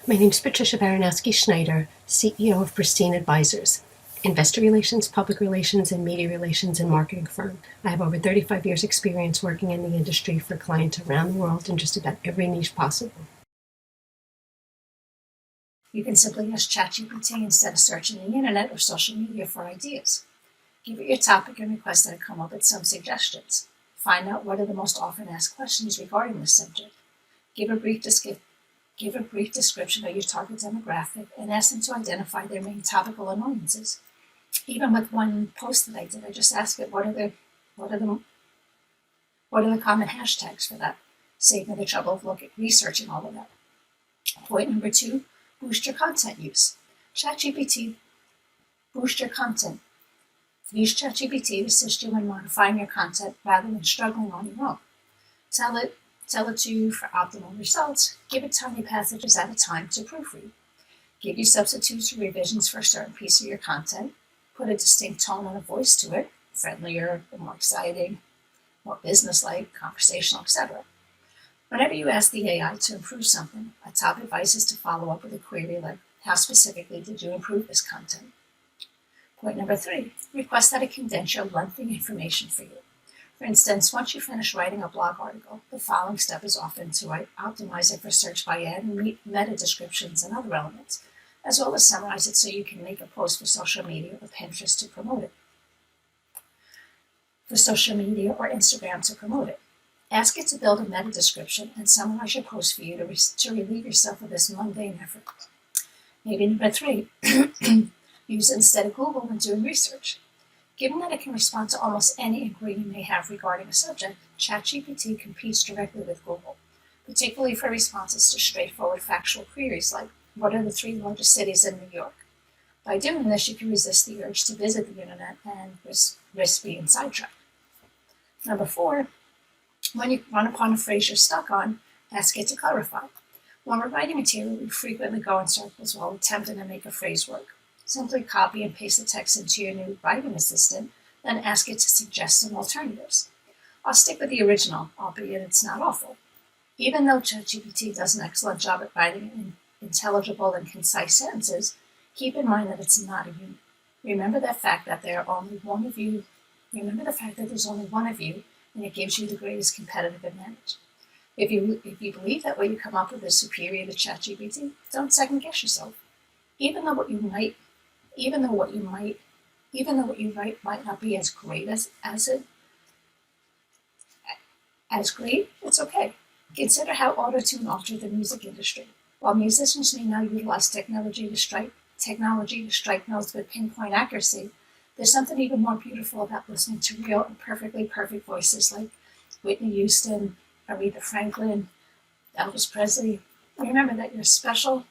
My name is Patricia Baronowski-Schneider, CEO of Pristine Advisors, investor relations, public relations, and media relations and marketing firm. I have over 35 years experience working in the industry for clients around the world in just about every niche possible. You can simply ask ChatGPT instead of searching the internet or social media for ideas. Give it your topic and request that it come up with some suggestions. Find out what are the most often asked questions regarding the subject. Give a brief description of your target demographic and ask them to identify their main topical annoyances. Even with one post that I did, I just asked it what are the common hashtags for that. Save me the trouble of researching all of that. Point number 2, boost your content use. ChatGPT, boost your content. Use ChatGPT to assist you in modifying your content rather than struggling on your own. Tell it to for optimal results. Give it tiny passages at a time to proofread. Give you substitutes or revisions for a certain piece of your content. Put a distinct tone and a voice to it, friendlier, more exciting, more businesslike, conversational, etc. Whenever you ask the AI to improve something, a top advice is to follow up with a query like, how specifically did you improve this content? Point number 3, request that it condense your lengthy information for you. For instance, once you finish writing a blog article, the following step is often to optimize it for search by adding meta descriptions and other elements, as well as summarize it so you can make a post for social media or Pinterest to promote it. For social media or Instagram to promote it. Ask it to build a meta description and summarize your post for you to relieve yourself of this mundane effort. Maybe number 3, use it instead of Google when doing research. Given that it can respond to almost any inquiry you may have regarding a subject, ChatGPT competes directly with Google, particularly for responses to straightforward factual queries like, what are the 3 largest cities in New York? By doing this, you can resist the urge to visit the internet and risk being sidetracked. Number 4, when you run upon a phrase you're stuck on, ask it to clarify. When we're writing material, we frequently go in circles while attempting to make a phrase work. Simply copy and paste the text into your new writing assistant, then ask it to suggest some alternatives. I'll stick with the original, albeit it's not awful. Even though ChatGPT does an excellent job at writing in intelligible and concise sentences, keep in mind that it's not a unit. Remember the fact that there's only one of you, and it gives you the greatest competitive advantage. If you believe that what you come up with is superior to ChatGPT, don't second guess yourself. Even though what you write might not be as great it's okay. Consider how auto-tune altered the music industry. While musicians may now utilize technology to strike notes with pinpoint accuracy, there's something even more beautiful about listening to real and perfectly perfect voices like Whitney Houston, Aretha Franklin, Elvis Presley. Remember that you're special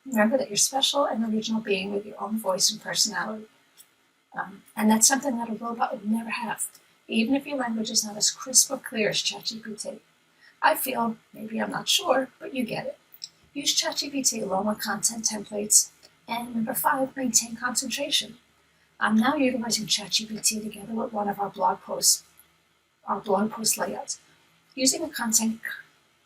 and original being with your own voice and personality. And that's something that a robot would never have, even if your language is not as crisp or clear as ChatGPT. I feel, maybe I'm not sure, but you get it. Use ChatGPT along with content templates. And number 5, maintain concentration. I'm now utilizing ChatGPT together with one of our blog post layouts. Using a content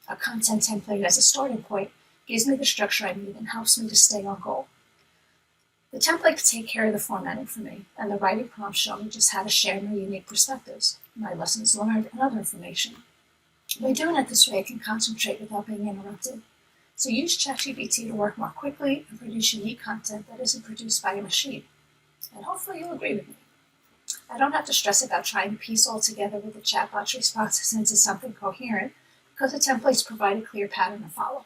template as a starting point gives me the structure I need and helps me to stay on goal. The templates take care of the formatting for me, and the writing prompts show me just how to share my unique perspectives, my lessons learned, and other information. By doing it this way, I can concentrate without being interrupted. So use ChatGPT to work more quickly and produce unique content that isn't produced by a machine. And hopefully you'll agree with me. I don't have to stress about trying to piece all together with the chatbot's responses into something coherent because the templates provide a clear pattern to follow.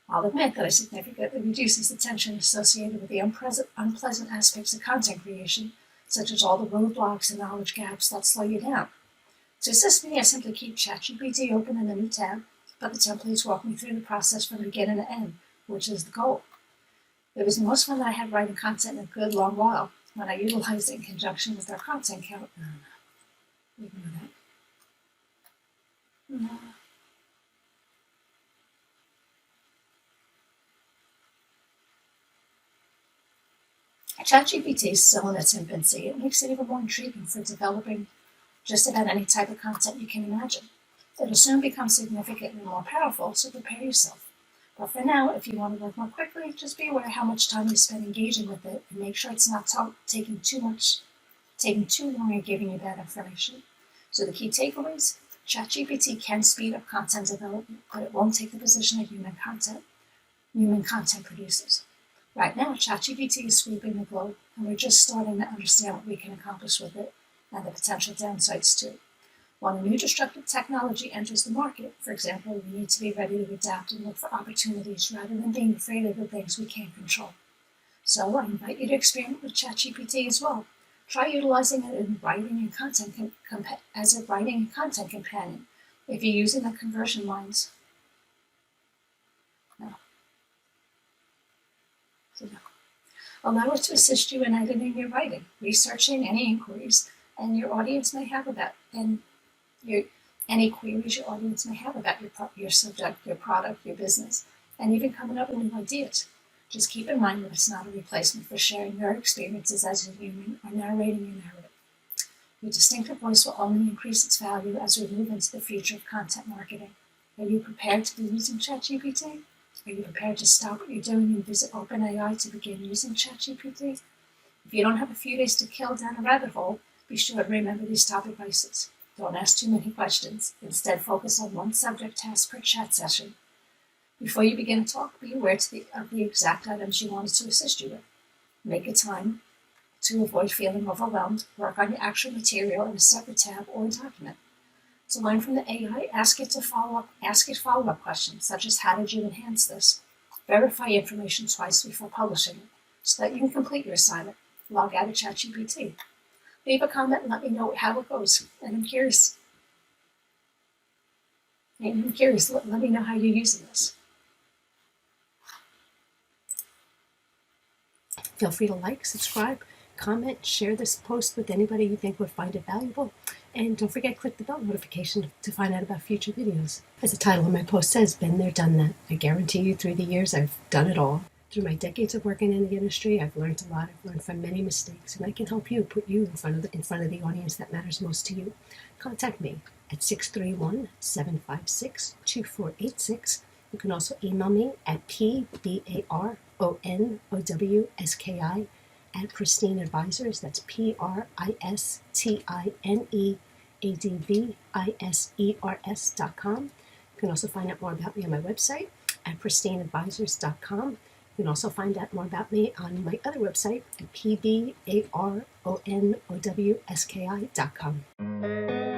I'll admit that it significantly reduces the tension associated with the unpleasant aspects of content creation, such as all the roadblocks and knowledge gaps that slow you down. To assist me, I simply keep ChatGPT open in a new tab, but the templates walk me through the process from beginning to end, which is the goal. It was the most fun that I had writing content in a good long while when I utilized it in conjunction with our content count. Ignore that. No. ChatGPT is still in its infancy. It makes it even more intriguing for developing just about any type of content you can imagine. It'll soon become significantly more powerful, so prepare yourself. But for now, if you want to work more quickly, just be aware how much time you spend engaging with it and make sure it's not taking too long or giving you bad information. So the key takeaways: ChatGPT can speed up content development, but it won't take the position of human content producers. Right now, ChatGPT is sweeping the globe, and we're just starting to understand what we can accomplish with it and the potential downsides too. When a new disruptive technology enters the market, for example, we need to be ready to adapt and look for opportunities rather than being afraid of the things we can't control. So I invite you to experiment with ChatGPT as well. Try utilizing it in writing and content as a writing and content companion. If you're using the conversion lines, allow it to assist you in editing your writing, researching any inquiries and your audience may have about any queries your audience may have about your subject, your product, your business, and even coming up with new ideas. Just keep in mind that it's not a replacement for sharing your experiences as a human or narrating your narrative. Your distinctive voice will only increase its value as we move into the future of content marketing. Are you prepared to be using ChatGPT? Are you prepared to stop what you're doing and visit OpenAI to begin using ChatGPT? If you don't have a few days to kill down a rabbit hole, be sure to remember these top advices. Don't ask too many questions. Instead, focus on one subject task per chat session. Before you begin a talk, be aware of the exact items you want it to assist you with. Make a time to avoid feeling overwhelmed. Work on your actual material in a separate tab or document. To learn from the AI, ask it follow-up questions, such as how did you enhance this? Verify information twice before publishing it, so that you can complete your assignment. Log out of ChatGPT. Leave a comment and let me know how it goes. And I'm curious. Let me know how you're using this. Feel free to like, subscribe, comment, share this post with anybody you think would find it valuable. And don't forget, click the bell notification to find out about future videos. As the title of my post says, been there, done that. I guarantee you through the years, I've done it all. Through my decades of working in the industry, I've learned a lot. I've learned from many mistakes, and I can help you put you in front of the audience that matters most to you. Contact me at 631-756-2486. You can also email me at PBARONOWSKI at Pristine Advisors. That's PRISTINEADVISERS.com. You can also find out more about me on my website at pristineadvisors.com. You can also find out more about me on my other website at PBARONOWSKI.com.